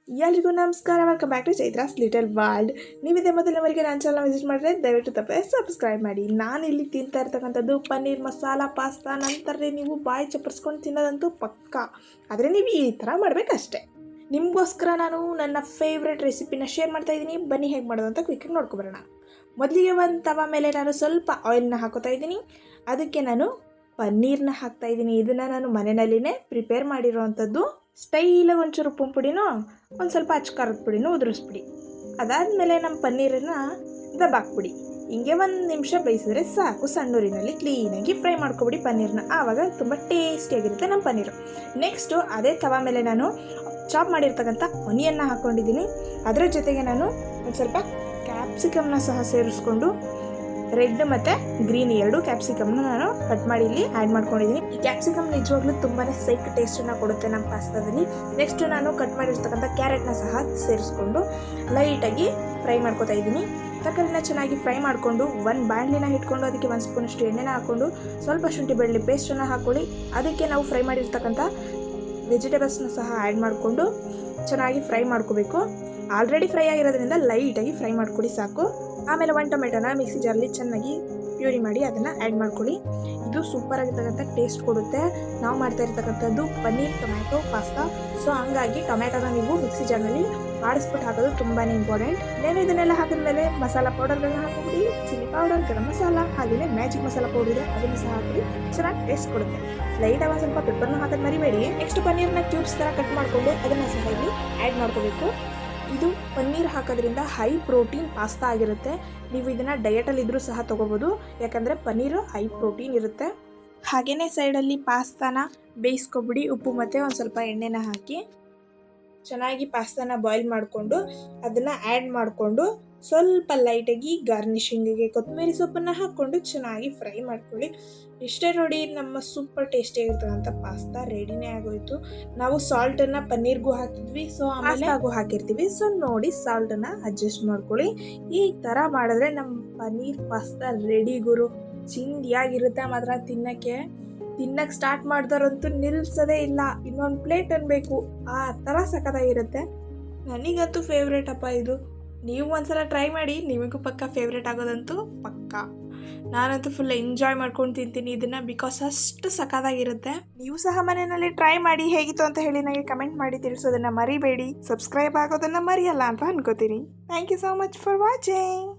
ಎಲ್ರಿಗೂ ನಮಸ್ಕಾರ, welcome back to Chaitra's little world. ನೀವಿದೆ ಮೊದಲವರೆಗೆ ನನ್ನ ಚಾನಲ್ ವಿಸಿಟ್ ಮಾಡಿದ್ರೆ ದಯವಿಟ್ಟು ತಪ್ಪದೆ ಸಬ್ಸ್ಕ್ರೈಬ್ ಮಾಡಿ. ನಾನು ಇಲ್ಲಿ ತಿಂತಾ ಇರ್ತಕ್ಕಂಥದ್ದು ಪನ್ನೀರ್ ಮಸಾಲ ಪಾಸ್ತಾ. ನಂತರ ನೀವು ಬಾಯಿ ಚಪ್ಪರಿಸ್ಕೊಂಡು ತಿನ್ನೋದಂತೂ ಪಕ್ಕ. ಆದರೆ ನೀವು ಈ ಥರ ಮಾಡಬೇಕಷ್ಟೆ. ನಿಮಗೋಸ್ಕರ ನಾನು ನನ್ನ ಫೇವ್ರೆಟ್ ರೆಸಿಪಿನ ಶೇರ್ ಮಾಡ್ತಾಯಿದ್ದೀನಿ. ಬನ್ನಿ ಹೇಗೆ ಮಾಡೋದು ಅಂತ ಕ್ವಿಕ್ಕಾಗಿ ನೋಡ್ಕೊಬರೋಣ. ಮೊದಲಿಗೆ ಒಂದು ತವ ಮೇಲೆ ನಾನು ಸ್ವಲ್ಪ ಆಯಿಲ್ನ ಹಾಕೋತಾ ಇದ್ದೀನಿ. ಅದಕ್ಕೆ ನಾನು ಪನ್ನೀರ್ನ ಹಾಕ್ತಾಯಿದ್ದೀನಿ. ಇದನ್ನು ನಾನು ಮನೆಯಲ್ಲಿನೇ ಪ್ರಿಪೇರ್ ಮಾಡಿರೋವಂಥದ್ದು. ಸ್ಟೈಲಾಗಿ ಒಂಚೂರು ಉಪ್ಪು ಪುಡಿನೂ ಒಂದು ಸ್ವಲ್ಪ ಅಚ್ಕಾರದ ಪುಡಿನೂ ಉದುರಿಸ್ಬಿಡಿ. ಅದಾದಮೇಲೆ ನಮ್ಮ ಪನ್ನೀರನ್ನು ದಬ್ಬಾಕ್ಬಿಡಿ. ಹಿಂಗೆ 1 ನಿಮಿಷ ಬೇಯಿಸಿದ್ರೆ ಸಾಕು. ಸಣ್ಣೂರಿನಲ್ಲಿ ಕ್ಲೀನಾಗಿ ಫ್ರೈ ಮಾಡ್ಕೊಬಿಡಿ ಪನ್ನೀರನ್ನ. ಆವಾಗ ತುಂಬ ಟೇಸ್ಟಿಯಾಗಿರುತ್ತೆ ನಮ್ಮ ಪನ್ನೀರು. ನೆಕ್ಸ್ಟು ಅದೇ ತವ ಮೇಲೆ ನಾನು ಚಾಪ್ ಮಾಡಿರ್ತಕ್ಕಂಥ ಆನಿಯನ್ನ ಹಾಕ್ಕೊಂಡಿದ್ದೀನಿ. ಅದರ ಜೊತೆಗೆ ನಾನು ಒಂದು ಸ್ವಲ್ಪ ಕ್ಯಾಪ್ಸಿಕಮ್ನ ಸಹ ಸೇರಿಸ್ಕೊಂಡು ರೆಡ್ ಮತ್ತು ಗ್ರೀನ್ 2 ಕ್ಯಾಪ್ಸಿಕಮ್ನ ನಾನು ಕಟ್ ಮಾಡಿ ಇಲ್ಲಿ ಆ್ಯಡ್ ಮಾಡ್ಕೊಂಡಿದ್ದೀನಿ. ಈ ಕ್ಯಾಪ್ಸಿಕಮ್ ನಿಜವಾಗ್ಲೂ ತುಂಬಾ ಸೈಕ್ ಟೇಸ್ಟನ್ನು ಕೊಡುತ್ತೆ ನಮ್ಮ ಪಾಸ್ತಾದಲ್ಲಿ. ನೆಕ್ಸ್ಟು ನಾನು ಕಟ್ ಮಾಡಿರ್ತಕ್ಕಂಥ ಕ್ಯಾರೆಟ್ನ ಸಹ ಸೇರಿಸ್ಕೊಂಡು ಲೈಟಾಗಿ ಫ್ರೈ ಮಾಡ್ಕೊತಾ ಇದ್ದೀನಿ. ತರಕಾರಿನ ಚೆನ್ನಾಗಿ ಫ್ರೈ ಮಾಡಿಕೊಂಡು ಒಂದು ಬಾಣಲಿನ ಇಟ್ಕೊಂಡು ಅದಕ್ಕೆ 1 ಸ್ಪೂನಷ್ಟು ಎಣ್ಣೆನ ಹಾಕ್ಕೊಂಡು ಸ್ವಲ್ಪ ಶುಂಠಿ ಬೆಳ್ಳುಳ್ಳಿ ಪೇಸ್ಟನ್ನು ಹಾಕ್ಕೊಳ್ಳಿ. ಅದಕ್ಕೆ ನಾವು ಫ್ರೈ ಮಾಡಿರ್ತಕ್ಕಂಥ ವೆಜಿಟೇಬಲ್ಸ್ನ ಸಹ ಆ್ಯಡ್ ಮಾಡಿಕೊಂಡು ಚೆನ್ನಾಗಿ ಫ್ರೈ ಮಾಡ್ಕೋಬೇಕು. ಆಲ್ರೆಡಿ ಫ್ರೈ ಆಗಿರೋದ್ರಿಂದ ಲೈಟಾಗಿ ಫ್ರೈ ಮಾಡ್ಕೊಳ್ಳಿ ಸಾಕು. ಆಮೇಲೆ 1 ಟೊಮೆಟೊನ ಮಿಕ್ಸಿ ಜಾರಲ್ಲಿ ಚೆನ್ನಾಗಿ ಪ್ಯೂರಿ ಮಾಡಿ ಅದನ್ನು ಆ್ಯಡ್ ಮಾಡ್ಕೊಳ್ಳಿ. ಇದು ಸೂಪರ್ ಆಗಿರ್ತಕ್ಕಂಥ ಟೇಸ್ಟ್ ಕೊಡುತ್ತೆ. ನಾವು ಮಾಡ್ತಾ ಇರ್ತಕ್ಕಂಥದ್ದು ಪನ್ನೀರ್ ಟೊಮ್ಯಾಟೊ ಪಾಸ್ತಾ. ಸೊ ಹಂಗಾಗಿ ಟೊಮ್ಯಾಟೊನ ನೀವು ಮಿಕ್ಸಿ ಜಾರ್ನಲ್ಲಿ ಆಡಿಸ್ಬಿಟ್ಟು ಹಾಕೋದು ತುಂಬಾ ಇಂಪಾರ್ಟೆಂಟ್. నేను ಇದನ್ನೆಲ್ಲ ಹಾಕಿದ್ಮೇಲೆ ಮಸಾಲ ಪೌಡರ್ಗಳನ್ನ ಹಾಕ್ಬಿಡಿ. ಚಿಲ್ಲಿ ಪೌಡರ್, ಗರಂ ಮಸಾಲ, ಹಾಗೆಯೇ ಮ್ಯಾಜಿಕ್ ಮಸಾಲ ಪೌಡರ್ ಇದೆ, ಅದನ್ನು ಸಹ ಹಾಕಿ ಚೆನ್ನಾಗಿ ಟೇಸ್ಟ್ ಕೊಡುತ್ತೆ. ಲೈಟಾಗಿ ಒಂದು ಸ್ವಲ್ಪ ಪೆಪ್ಪರ್ನ ಹಾಕೋದು ಮರಿಬೇಡಿ. ನೆಕ್ಸ್ಟ್ ಪನ್ನೀರ್ನ ಕ್ಯೂಬ್ಸ್ ಥರ ಕಟ್ ಮಾಡಿಕೊಂಡು ಅದನ್ನು ಸಹ ಇಲ್ಲಿ ಆ್ಯಡ್ ಮಾಡ್ಕೋಬೇಕು. ಇದು ಪನ್ನೀರ್ ಹಾಕೋದ್ರಿಂದ ಹೈ ಪ್ರೋಟೀನ್ ಪಾಸ್ತಾ ಆಗಿರುತ್ತೆ. ನೀವು ಇದನ್ನು ಡಯಟಲ್ಲಿದ್ದರೂ ಸಹ ತೊಗೋಬೋದು, ಯಾಕಂದರೆ ಪನ್ನೀರು ಹೈ ಪ್ರೋಟೀನ್ ಇರುತ್ತೆ. ಹಾಗೆಯೇ ಸೈಡಲ್ಲಿ ಪಾಸ್ತಾನ ಬೇಯಿಸ್ಕೊಬಿಡಿ. ಉಪ್ಪು ಮತ್ತು ಒಂದು ಸ್ವಲ್ಪ ಎಣ್ಣೆನ ಹಾಕಿ ಚೆನ್ನಾಗಿ ಪಾಸ್ತಾನ ಬಾಯ್ಲ್ ಮಾಡಿಕೊಂಡು ಅದನ್ನು ಆ್ಯಡ್ ಮಾಡಿಕೊಂಡು ಸ್ವಲ್ಪ ಲೈಟಾಗಿ ಗಾರ್ನಿಷಿಂಗಿಗೆ ಕೊತ್ತಂಬರಿ ಸೊಪ್ಪನ್ನು ಹಾಕ್ಕೊಂಡು ಚೆನ್ನಾಗಿ ಫ್ರೈ ಮಾಡ್ಕೊಳ್ಳಿ. ಇಷ್ಟೇ ನೋಡಿ, ನಮ್ಮ ಸೂಪರ್ ಟೇಸ್ಟಿಯಾಗಿರ್ತಕ್ಕಂಥ ಪಾಸ್ತಾ ರೆಡಿನೇ ಆಗೋಯಿತು. ನಾವು ಸಾಲ್ಟನ್ನು ಪನ್ನೀರ್ಗೂ ಹಾಕಿದ್ವಿ, ಸೊ ಪಾಸ್ತಾಗೂ ಹಾಕಿರ್ತೀವಿ. ಸೊ ನೋಡಿ, ಸಾಲ್ಟನ್ನು ಅಡ್ಜಸ್ಟ್ ಮಾಡ್ಕೊಳ್ಳಿ. ಈ ಥರ ಮಾಡಿದ್ರೆ ನಮ್ಮ ಪನ್ನೀರ್ ಪಾಸ್ತಾ ರೆಡಿ ಗುರು. ಚಿಂದಿಯಾಗಿರುತ್ತೆ ಮಾತ್ರ. ತಿನ್ನಕ್ಕೆ ಸ್ಟಾರ್ಟ್ ಮಾಡಿದವರಂತೂ ನಿಲ್ಲಿಸೋದೇ ಇಲ್ಲ. ಇನ್ನೊಂದು ಪ್ಲೇಟ್ ಅನ್ಬೇಕು, ಆ ಥರ ಸಖತ್ತಾಗಿರುತ್ತೆ. ನನಗಂತೂ ಫೇವ್ರೇಟ್ ಅಪ್ಪ ಇದು. ನೀವು ಒಂದ್ಸಲ ಟ್ರೈ ಮಾಡಿ, ನಿಮಗೂ ಪಕ್ಕ ಫೇವ್ರೇಟ್ ಆಗೋದಂತೂ ಪಕ್ಕ. ನಾನಂತೂ ಫುಲ್ ಎಂಜಾಯ್ ಮಾಡ್ಕೊಂಡು ತಿಂತೀನಿ ಇದನ್ನು, ಬಿಕಾಸ್ ಅಷ್ಟು ಸಖತ್ತಾಗಿರುತ್ತೆ. ನೀವು ಸಹ ಮನೆಯಲ್ಲಿ ಟ್ರೈ ಮಾಡಿ, ಹೇಗಿತ್ತು ಅಂತ ಹೇಳಿ ನನಗೆ ಕಮೆಂಟ್ ಮಾಡಿ ತಿಳಿಸೋದನ್ನು ಮರಿಬೇಡಿ. ಸಬ್ಸ್ಕ್ರೈಬ್ ಆಗೋದನ್ನು ಮರೆಯಲ್ಲ ಅಂತ ಅನ್ಕೋತೀನಿ. Thank you so much for watching.